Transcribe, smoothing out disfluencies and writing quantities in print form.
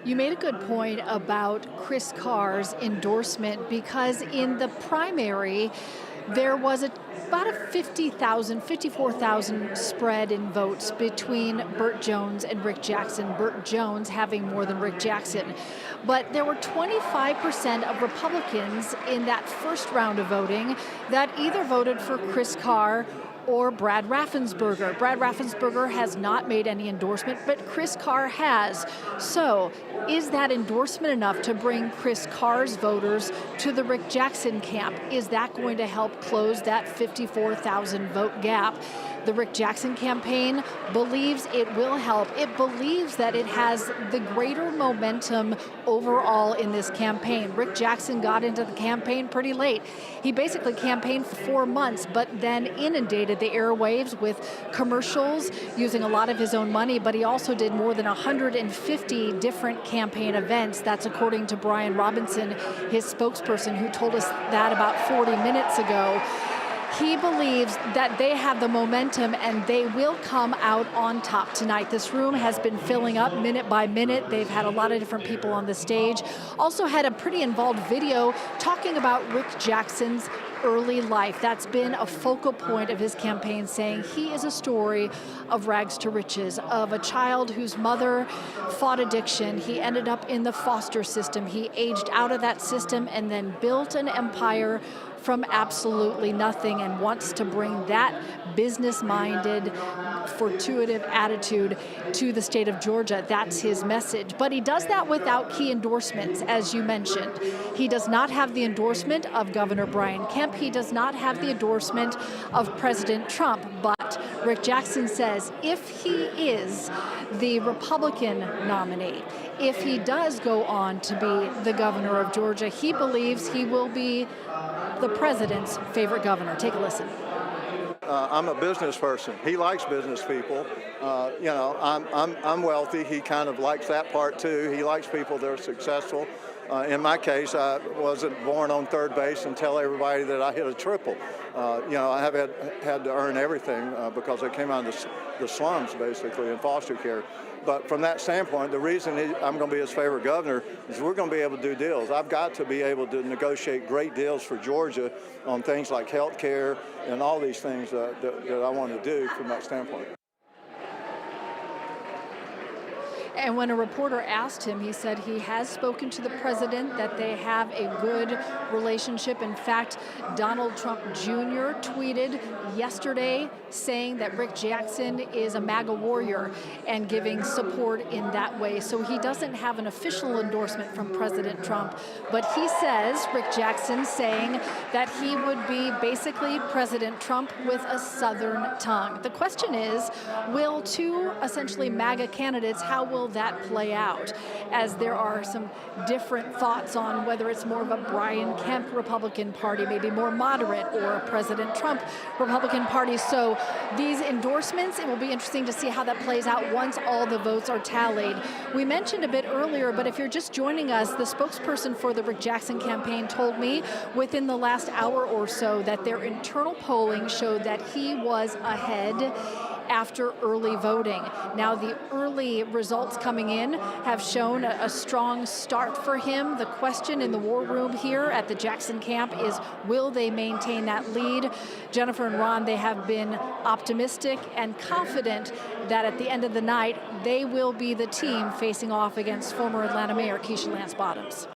You made a good point about Chris Carr's endorsement because in the primary, there was about a 54,000 spread in votes between Burt Jones and Rick Jackson, Burt Jones having more than Rick Jackson. But there were 25% of Republicans in that first round of voting that either voted for Chris Carr or Brad Raffensperger. Brad Raffensperger has not made any endorsement, but Chris Carr has. So is that endorsement enough to bring Chris Carr's voters to the Rick Jackson camp? Is that going to help close that 54,000 vote gap? The Rick Jackson campaign believes it will help. It believes that it has the greater momentum overall in this campaign. Rick Jackson got into the campaign pretty late. He basically campaigned for 4 months, but then inundated the airwaves with commercials using a lot of his own money, but he also did more than 150 different campaign events. That's according to Brian Robinson, his spokesperson, who told us that about 40 minutes ago. He believes that they have the momentum and they will come out on top tonight. This room has been filling up minute by minute. They've had a lot of different people on the stage. Also had a pretty involved video talking about Rick Jackson's early life. That's been a focal point of his campaign, saying he is a story of rags to riches, of a child whose mother fought addiction. He ended up in the foster system. He aged out of that system and then built an empire from absolutely nothing and wants to bring that business-minded, fortuitive attitude to the state of Georgia. That's his message. But he does that without key endorsements, as you mentioned. He does not have the endorsement of Governor Brian Kemp. He does not have the endorsement of President Trump. But Rick Jackson says if he is the Republican nominee, if he does go on to be the governor of Georgia, he believes he will be the president's favorite governor. Take a listen. I'm a business person. He likes business people. I'm wealthy. He kind of likes that part too. He likes people that are successful. In my case, I wasn't born on third base and tell everybody that I hit a triple. I have had to earn everything because I came out of the slums, basically, in foster care. But from that standpoint, the reason I'm going to be his favorite governor is we're going to be able to do deals. I've got to be able to negotiate great deals for Georgia on things like health care and all these things that I want to do from that standpoint. And when a reporter asked him, he said he has spoken to the president, that they have a good relationship. In fact, Donald Trump Jr. tweeted yesterday saying that Rick Jackson is a MAGA warrior and giving support in that way. So he doesn't have an official endorsement from President Trump, but he says, Rick Jackson saying that he would be basically President Trump with a Southern tongue. The question is, will two essentially MAGA candidates, how will that play out, as there are some different thoughts on whether it's more of a Brian Kemp Republican Party, maybe more moderate, or a President Trump Republican Party. So these endorsements, it will be interesting to see how that plays out once all the votes are tallied. We mentioned a bit earlier, but if you're just joining us, the spokesperson for the Rick Jackson campaign told me within the last hour or so that their internal polling showed that he was ahead after early voting. Now, the early results coming in have shown a strong start for him. The question in the war room here at the Jackson camp is, will they maintain that lead? Jennifer and Ron, they have been optimistic and confident that at the end of the night, they will be the team facing off against former Atlanta Mayor Keisha Lance Bottoms.